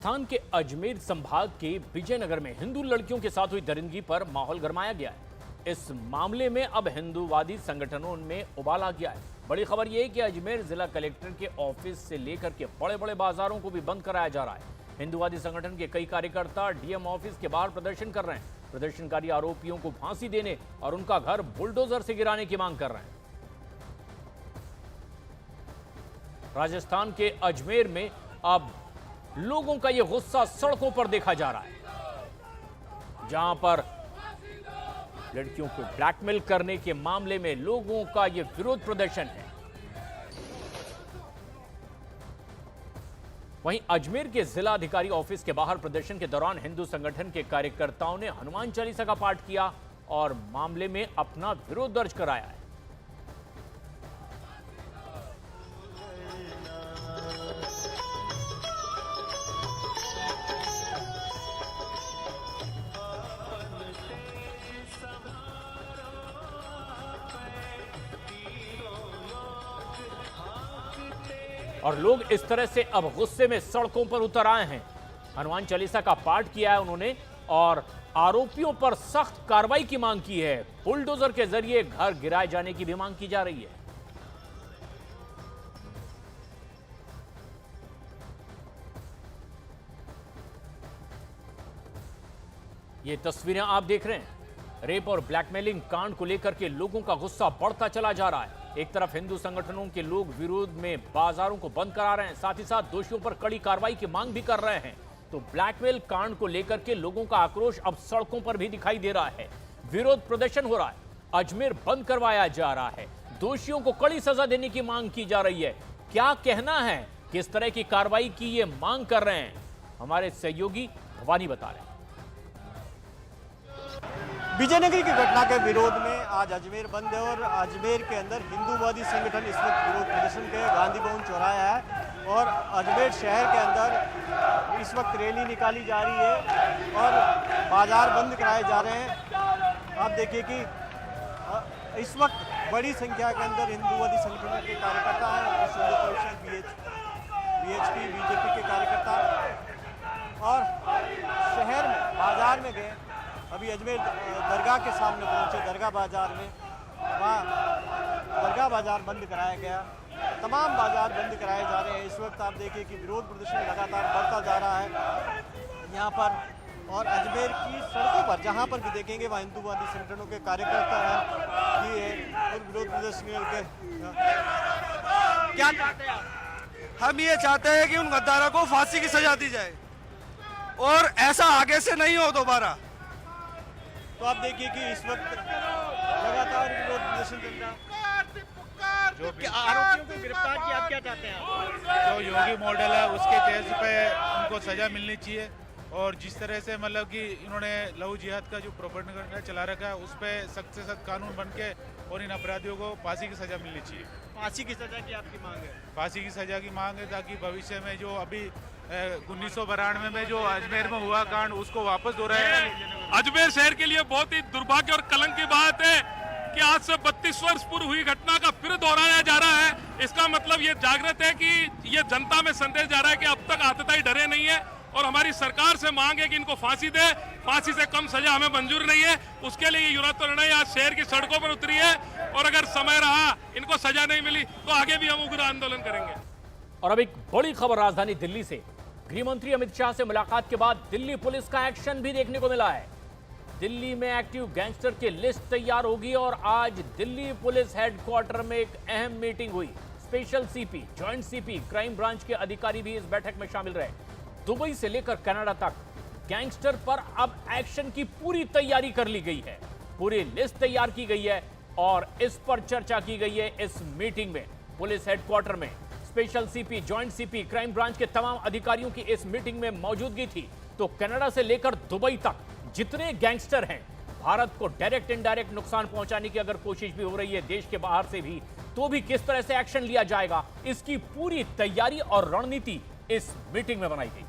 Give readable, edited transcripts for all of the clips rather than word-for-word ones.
राजस्थान के अजमेर संभाग के विजयनगर में हिंदू लड़कियों के साथ हुई दरिंदगी पर माहौल गरमाया गया है। इस मामले में अब हिंदूवादी संगठनों में उबाल आ गया है। बड़ी खबर यह है कि अजमेर जिला कलेक्टर के ऑफिस से लेकर के बड़े बड़े बाजारों को भी बंद कराया जा रहा है। हिंदूवादी संगठन के कई कार्यकर्ता डीएम ऑफिस के बाहर प्रदर्शन कर रहे हैं। प्रदर्शनकारी आरोपियों को फांसी देने और उनका घर बुलडोजर से गिराने की मांग कर रहे हैं। राजस्थान के अजमेर में अब लोगों का यह गुस्सा सड़कों पर देखा जा रहा है, जहां पर लड़कियों को ब्लैकमेल करने के मामले में लोगों का यह विरोध प्रदर्शन है। वहीं अजमेर के जिला अधिकारी ऑफिस के बाहर प्रदर्शन के दौरान हिंदू संगठन के कार्यकर्ताओं ने हनुमान चालीसा का पाठ किया और मामले में अपना विरोध दर्ज कराया है। और लोग इस तरह से अब गुस्से में सड़कों पर उतर आए हैं। हनुमान चालीसा का पाठ किया है उन्होंने और आरोपियों पर सख्त कार्रवाई की मांग की है। बुलडोजर के जरिए घर गिराए जाने की भी मांग की जा रही है। ये तस्वीरें आप देख रहे हैं। रेप और ब्लैकमेलिंग कांड को लेकर के लोगों का गुस्सा बढ़ता चला जा रहा है। एक तरफ हिंदू संगठनों के लोग विरोध में बाजारों को बंद करा रहे हैं, साथ ही साथ दोषियों पर कड़ी कार्रवाई की मांग भी कर रहे हैं। तो ब्लैकमेल कांड को लेकर के लोगों का आक्रोश अब सड़कों पर भी दिखाई दे रहा है। विरोध प्रदर्शन हो रहा है, अजमेर बंद करवाया जा रहा है, दोषियों को कड़ी सजा देने की मांग की जा रही है। क्या कहना है, किस तरह की कार्रवाई की ये मांग कर रहे हैं, हमारे सहयोगी भवानी बता रहे हैं। विजयनगर की घटना के विरोध में आज अजमेर बंद है और अजमेर के अंदर हिंदूवादी संगठन इस वक्त विरोध प्रदर्शन के गांधी भवन चौराहा है और अजमेर शहर के अंदर इस वक्त रैली निकाली जा रही है और बाजार बंद कराए जा रहे हैं। आप देखिए कि इस वक्त बड़ी संख्या के अंदर हिंदूवादी संगठन के कार्यकर्ता हैं, हिंदू परिषद, बीएचपी, बीजेपी के कार्यकर्ता और शहर में बाजार में गए। अभी अजमेर दरगाह के सामने पहुंचे, दरगाह बाजार में, वहाँ दरगाह बाजार बंद कराया गया। तमाम बाजार बंद कराए जा रहे हैं। इस वक्त आप देखिए कि विरोध प्रदर्शन लगातार बढ़ता जा रहा है यहाँ पर। और अजमेर की सड़कों पर जहाँ पर भी देखेंगे वहाँ हिंदूवादी संगठनों के कार्यकर्ता हैं ये और विरोध प्रदर्शन करके क्या चाहते हैं आप? हम ये चाहते हैं कि उन गद्दारों को फांसी की सजा दी जाए और ऐसा आगे से नहीं हो दोबारा। तो आप देखिए कि इस वक्त लगातार विरोध प्रदर्शन चल रहा है। जो आरोपियों को गिरफ्तार किया, आप क्या चाहते हैं? जो योगी मॉडल है उसके तेज पे उनको सजा मिलनी चाहिए और जिस तरह से मतलब कि इन्होंने लहू जिहाद का जो प्रोपेगेंडा चला रखा है उस पर सख्त से सख्त कानून बन के और इन अपराधियों को फांसी की सजा मिलनी चाहिए। फांसी की सजा की आपकी मांग है? फांसी की सजा की मांग है ताकि भविष्य में जो अभी 1992 में जो अजमेर में हुआ कांड उसको वापस दोहराया। अजमेर शहर के लिए बहुत ही दुर्भाग्य और कलंक की बात है कि आज से 32 वर्ष पूर्व हुई घटना का फिर दोहराया जा रहा है। इसका मतलब ये जागृत है कि ये जनता में संदेश जा रहा है कि अब तक आतताई डरे नहीं है और हमारी सरकार से मांग है कि इनको फांसी दे। फांसी से कम सजा हमें मंजूर नहीं है। उसके लिए युवा लड़ाई आज शहर की सड़कों पर उतरी है और अगर समय रहा इनको सजा नहीं मिली तो आगे भी हम उग्र आंदोलन करेंगे। और अब एक बड़ी खबर राजधानी दिल्ली से। गृह मंत्री अमित शाह से मुलाकात के बाद दिल्ली पुलिस का एक्शन भी देखने को मिला है। दिल्ली में एक्टिव गैंगस्टर की लिस्ट तैयार होगी और आज दिल्ली पुलिस हेडक्वार्टर में एक अहम मीटिंग हुई। Special CP, joint CP, crime branch के अधिकारी भी इस बैठक में शामिल रहे। दुबई से लेकर कनाडा तक गैंगस्टर पर अब एक्शन की पूरी तैयारी कर ली गई है। पूरी लिस्ट तैयार की गई है और इस पर चर्चा की गई है इस मीटिंग में। पुलिस हेडक्वार्टर में special CP, joint CP, crime branch के तमाम अधिकारियों की इस मीटिंग में मौजूदगी थी। तो कनाडा से लेकर दुबई तक जितने गैंगस्टर हैं, भारत को डायरेक्ट इनडायरेक्ट नुकसान पहुंचाने की अगर कोशिश भी हो रही है देश के बाहर से भी, तो भी किस तरह से एक्शन लिया जाएगा, इसकी पूरी तैयारी और रणनीति इस मीटिंग में बनाई गई।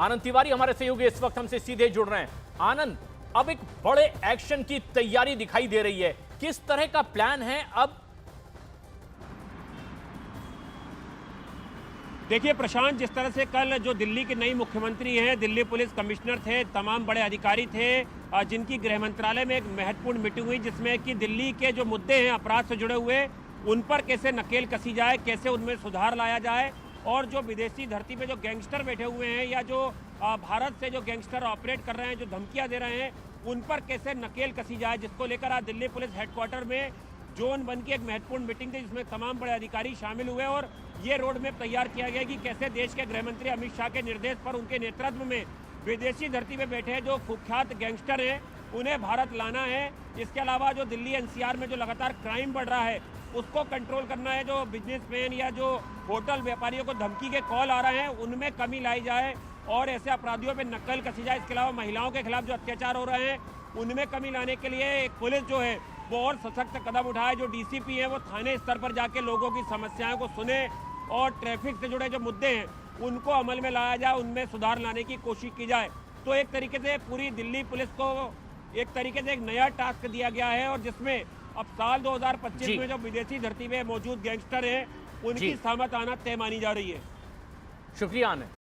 आनंद तिवारी हमारे सहयोगी इस वक्त हमसे सीधे जुड़ रहे हैं। आनंद, अब एक बड़े एक्शन की तैयारी दिखाई दे रही है, किस तरह का प्लान है अब? देखिए प्रशांत, जिस तरह से कल जो दिल्ली के नई मुख्यमंत्री हैं, दिल्ली पुलिस कमिश्नर थे, तमाम बड़े अधिकारी थे, जिनकी गृह मंत्रालय में एक महत्वपूर्ण मीटिंग हुई जिसमें कि दिल्ली के जो मुद्दे हैं अपराध से जुड़े हुए, उन पर कैसे नकेल कसी जाए, कैसे उनमें सुधार लाया जाए, और जो विदेशी धरती पे जो गैंगस्टर बैठे हुए हैं या जो भारत से जो गैंगस्टर ऑपरेट कर रहे हैं, जो धमकियां दे रहे हैं, उन पर कैसे नकेल कसी जाए, जिसको लेकर आज दिल्ली पुलिस हेडक्वार्टर में जोन 1 की एक महत्वपूर्ण मीटिंग थी जिसमें तमाम बड़े अधिकारी शामिल हुए और ये रोड मैप तैयार किया गया कि कैसे देश के गृह मंत्री अमित शाह के निर्देश पर उनके नेतृत्व में विदेशी धरती पे बैठे हैं जो कुख्यात गैंगस्टर हैं उन्हें भारत लाना है। इसके अलावा जो दिल्ली एनसीआर में जो लगातार क्राइम बढ़ रहा है उसको कंट्रोल करना है, जो बिजनेसमैन या जो होटल व्यापारियों को धमकी के कॉल आ रहे हैं उनमें कमी लाई जाए और ऐसे अपराधियों पर नकल कसी जाए। इसके अलावा महिलाओं के खिलाफ जो अत्याचार हो रहे हैं उनमें कमी लाने के लिए पुलिस जो है वो और सशक्त कदम उठाए। जो डीसीपी है वो थाने स्तर पर जाके लोगों की समस्याओं को सुने और ट्रैफिक से जुड़े जो मुद्दे हैं उनको अमल में लाया जाए, उनमें सुधार लाने की कोशिश की जाए। तो एक तरीके से पूरी दिल्ली पुलिस को एक तरीके से एक नया टास्क दिया गया है और जिसमें अब साल 2025 में जो विदेशी धरती पे मौजूद गैंगस्टर हैं उनकी सामत आना तय मानी जा रही है। शुक्रिया आनंद।